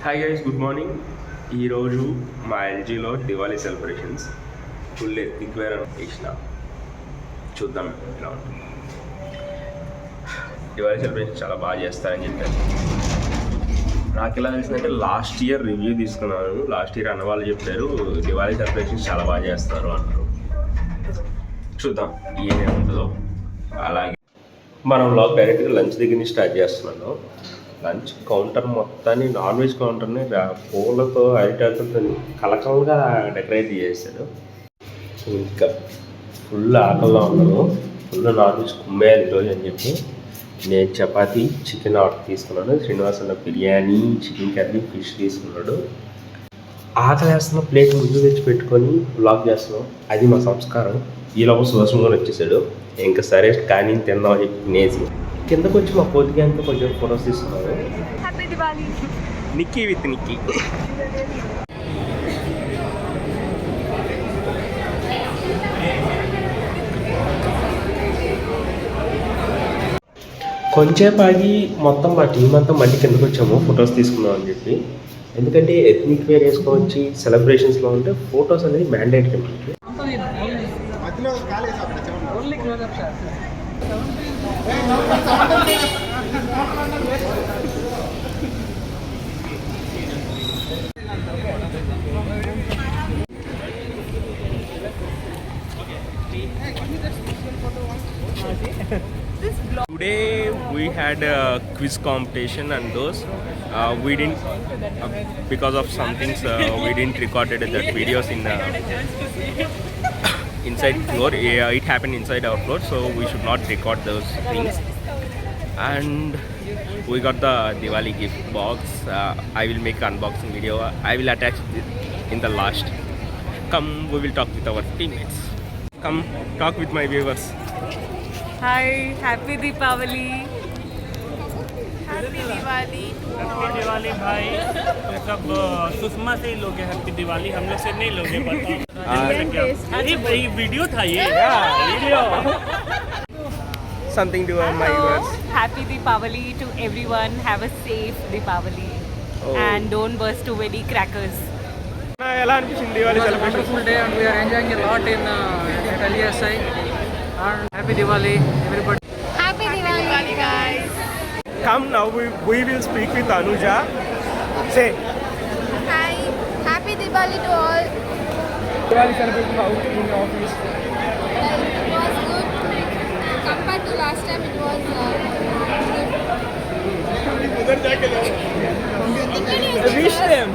Hi guys, good morning. ఈరోజు మా ఎల్జీలో Diwali celebrations full ethnic wear చేసిన. చూద్దాం ఎలా ఉంటుంది. దివాళీ సెలబ్రేషన్ చాలా బాగా చేస్తారని చెప్పారు. నాకు ఎలా తెలిసిందంటే లాస్ట్ ఇయర్ రివ్యూ తీసుకున్నాను. లాస్ట్ ఇయర్ అన్న వాళ్ళు చెప్పారు దివాళీ సెలబ్రేషన్స్ చాలా బాగా చేస్తారు అంటారు. చూద్దాం ఏమేమి ఉంటుందో. అలాగే మనం వ్లాగ్ డైరెక్ట్గా లంచ్ దగ్గర నుంచి స్టార్ట్ చేస్తున్నాను. లంచ్ కౌంటర్ మొత్తాన్ని నాన్ వెజ్ కౌంటర్ని పూలతో అరిటాకులతో కలకలంగా డెకరేట్ చేశాడు. ఇంకా ఫుల్ ఆకలిలో ఉన్నాను. ఫుల్ నాన్ వెజ్ కుమ్మేయాలి ఈరోజు అని చెప్పి నేను చపాతీ చికెన్ ఆర్డర్ తీసుకున్నాను. శ్రీనివాస్ అన్న బిర్యానీ, చికెన్ కర్రీ, ఫిష్ తీసుకున్నాడు. ఆకలి వేస్తున్న ప్లేట్ ముందు తెచ్చి పెట్టుకొని వ్లాగ్ చేస్తున్నాం. అది మా సంస్కారం. ఈలోపు సుదర్శన్ కూడా వచ్చేసాడు. ఇంకా సరే కానీ తిందాం అని చెప్పి తినేసి కిందకు వచ్చి మా కోతికి అంతా కొంచెం ఫొటోస్ తీసుకున్నాను. నిక్కీ విత్ నిక్కీ. కొంచెంసేపు ఆగి మొత్తం మా టీం అంతా మళ్ళీ కిందకు వచ్చాము ఫొటోస్ తీసుకుందాం అని చెప్పి. ఎందుకంటే ఎథ్నిక్ వేర్ వేసుకొని వచ్చి సెలబ్రేషన్స్లో ఉంటే ఫొటోస్ అనేది మ్యాండేటరీ మనకి. Today we had a quiz competition and those we didn't because of some things we didn't recorded that videos in inside floor. It happened inside our floor, so we should not record those things. And we got the Diwali gift box. I will make unboxing video. I will attach it in the last. Come, we will talk with our teammates. Come talk with my viewers. Hi, happy Deepavali. Happy Diwali भाई. सब सुषमा से ही लोगे happy Diwali, हम लोग से नहीं लोगे. बताओ. अरे भाई वीडियो था ये. Video. Something to my viewers. Happy Deepavali to everyone. Have a safe Deepavali. And don't burst too many crackers. ఎలా అనిపించింది Diwali celebration? Wonderful day and we are enjoying a lot in at LESI. And happy Diwali everybody. Happy Diwali guys. Come now, we will speak with Anuja. Say. Hi. Happy Diwali to all. Diwali celebration how in your office? It was good. Compared to last time, it was good. Wish them.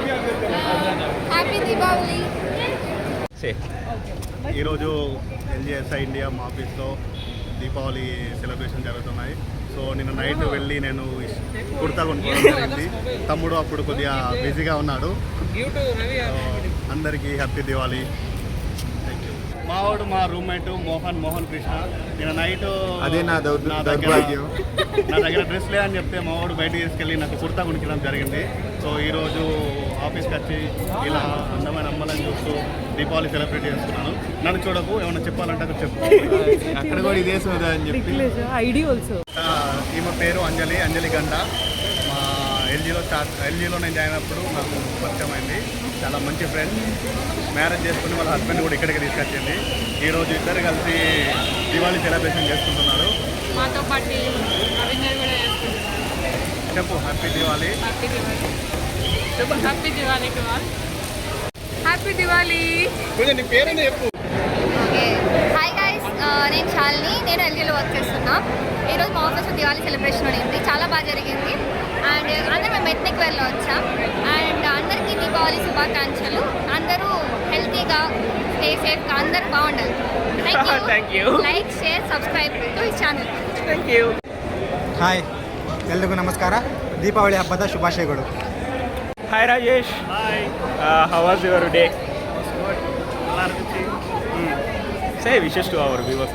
Happy Diwali. Say. ఈరోజు ఎల్జీఎస్ఐ India మా ఆఫీస్లో Deepavali celebration జరుగుతున్నాయి. So నిన్న night వెళ్ళి నేను కుర్తా కొనుక్కోవడం జరిగింది. తమ్ముడు అప్పుడు కొద్దిగా బిజీగా ఉన్నాడు. అందరికీ హ్యాపీ దివాళీ. మావాడు మా రూమ్మేట్ మోహన్ కృష్ణ నిన్న నైట్ అదే నా దగ్గర డ్రెస్ లేదని చెప్తే మావాడు బయటకు తీసుకెళ్ళి నాకు కుర్తా కొనుక్కోవడం జరిగింది. సో ఈరోజు ఆఫీస్కి వచ్చి ఇలా అందమైన అమ్మలని చూస్తూ దీపావళి సెలబ్రేట్ చేస్తున్నాను. నన్ను చూడకు, ఏమన్నా చెప్పాలంటే అది చెప్పు. అక్కడ కూడా ఇదే సోదా అని చెప్పి. ఈమె పేరు అంజలి గంట. మా ఎల్జీలో నేను జాయిన్ అయినప్పుడు నాకు పరిచయం అయింది. చాలా మంచి ఫ్రెండ్. మ్యారేజ్ చేసుకుని వాళ్ళ హస్బెండ్ కూడా ఇక్కడికి తీసుకొచ్చింది. ఈరోజు ఇద్దరు కలిసి దివాళీ సెలబ్రేషన్ చేసుకుంటున్నారు. మాతో పాటు చెప్పు happy Diwali. Happy Diwali to all. Happy Diwali. నీ పేరేనే చెప్పు. Okay. Hi guys. నేను శాలిని. నేను ఎల్జీలో వర్క్ చేస్తున్నా. ఈరోజు మా ఆఫీస్లో దివాళీ సెలబ్రేషన్ ఉంది. చాలా బాగా జరిగింది. అండ్ అందరూ మేము ఎథ్నిక్ వేర్లో వచ్చాం. అండ్ అందరికీ దీపావళి శుభాకాంక్షలు. అందరూ హెల్తీగా స్టే సేఫ్గా అందరూ బాగుండాలి. Thank you. Like, share, subscribe to his channel. Thank you. Hi ಎಲ್ರಿಗೂ ನಮಸ್ಕಾರ. ದೀಪಾವಳಿ ಹಬ್ಬದ ಶುಭಾಶಯಗಳು. Hi Rajesh. Hi. How was your day? Good. Say wishes to our viewers.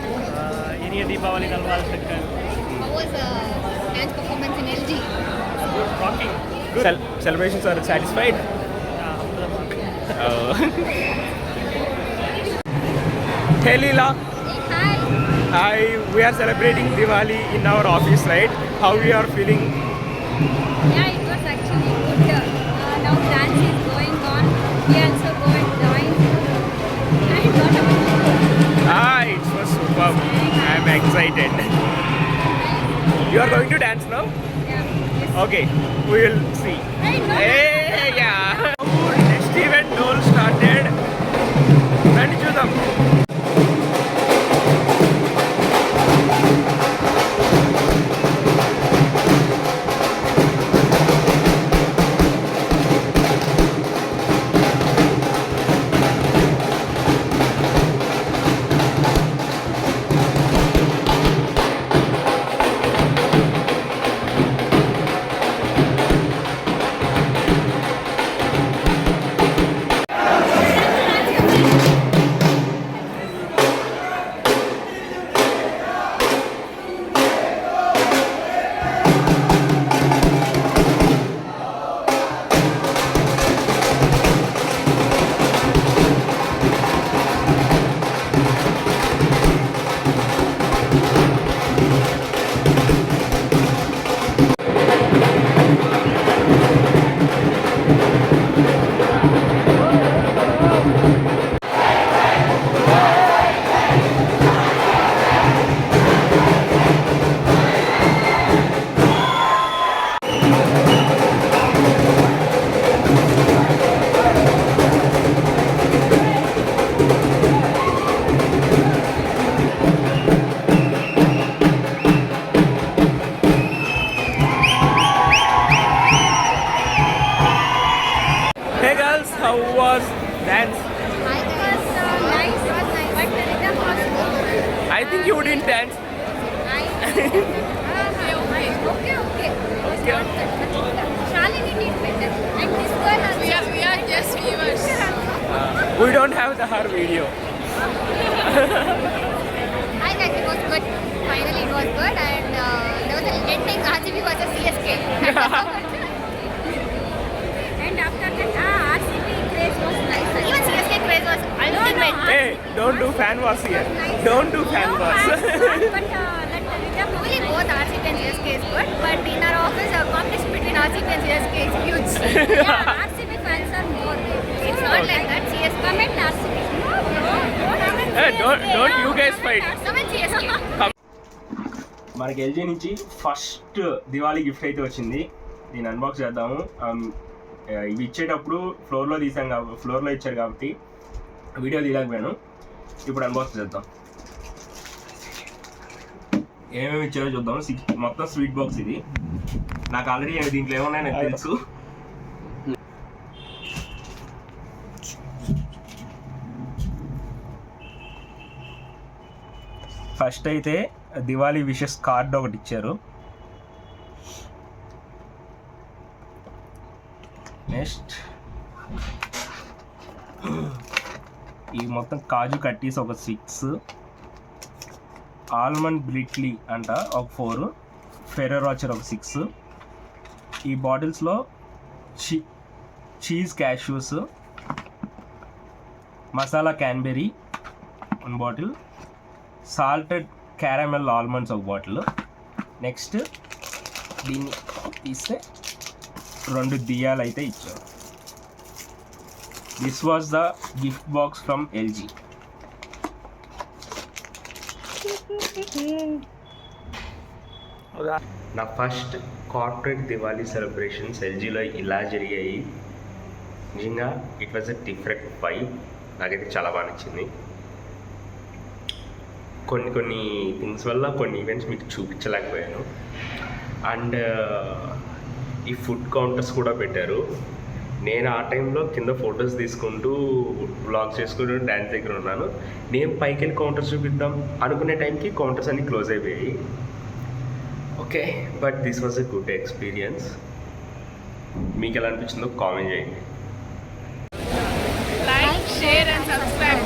ఇనియ Deepavali నల్వాల్సిక్కాను. How was dance performance in LG? Rocking. Celebrations are satisfied? Hey Leela. Hi. Hi, we are celebrating Diwali in our office, right? How we are feeling? Yeah, it was actually good. Okay, we will see. Hey, yeah. Next event goal started. రండి చూద్దాం. Hey girls, how was dance? Nice. But the rhythm was good. I think you didn't dance. Okay. Shalini did better. And this girl also. We are just viewers. We don't have her video. I think it was good. Finally, it was good. And there was an ending RCB versus CSK. And after that, RCB craze was nice. Even CSK craze was ultimate. Hey, don't do fan wars here. Don't do fan wars. Only both RCB and CSK is good, but in our office, a competition between RCB and CSK is huge. Yeah, RCB fans are more. It's not like that. CSK comment RCB. Hey, don't you guys fight. Comment CSK. మనకి LG నుంచి first Diwali gift అయితే వచ్చింది. దీన్ని unbox చేద్దాము. ఇవి ఇచ్చేటప్పుడు ఫ్లోర్లో ఇచ్చారు కాబట్టి వీడియో తీయలేకపోయాను. ఇప్పుడు అన్బాక్స్ చేద్దాం. ఏమేమి ఇచ్చారో చూద్దాం. మొత్తం స్వీట్ బాక్స్ ఇది. నాకు ఆల్రెడీ దీంట్లో ఏమన్నాయో నాకు తెలుసు. ఫస్ట్ అయితే దివాళీ విషెస్ కార్డ్ ఒకటి ఇచ్చారు. నెక్స్ట్ ఈ మొత్తం కాజు కట్టీస్ ఒక 6, ఆల్మండ్ బ్రిట్లీ అంట ఒక 4, ఫెరో రాచర్ ఒక 6. ఈ బాటిల్స్లో cheese cashews, masala cranberry 1 bottle, salted caramel almonds ఒక బాటిల్. నెక్స్ట్ దీన్ని తీస్తే 2 దియాలు అయితే ఇచ్చారు. This was the gift box from LG. నా ఫస్ట్ కార్పొరేట్ దివాళీ సెలబ్రేషన్స్ ఎల్జీలో ఇలా జరిగాయి. నిజంగా it was a different vibe. నాకైతే చాలా బాగా నచ్చింది. కొన్ని థింగ్స్ వల్ల కొన్ని ఈవెంట్స్ మీకు చూపించలేకపోయాను. అండ్ ఈ ఫుడ్ కౌంటర్స్ కూడా పెట్టారు. నేను ఆ టైంలో కింద ఫొటోస్ తీసుకుంటూ వ్లాగ్ చేసుకుంటూ డ్యాన్స్ దగ్గర ఉన్నాను. నేను పైకి వెళ్ళి కౌంటర్స్ చూపిద్దాం అనుకునే టైంకి కౌంటర్స్ అన్నీ క్లోజ్ అయిపోయాయి. Okay, but this was a good experience. మీకు ఎలా అనిపించిందో కామెంట్ చేయండి. Like, share and subscribe.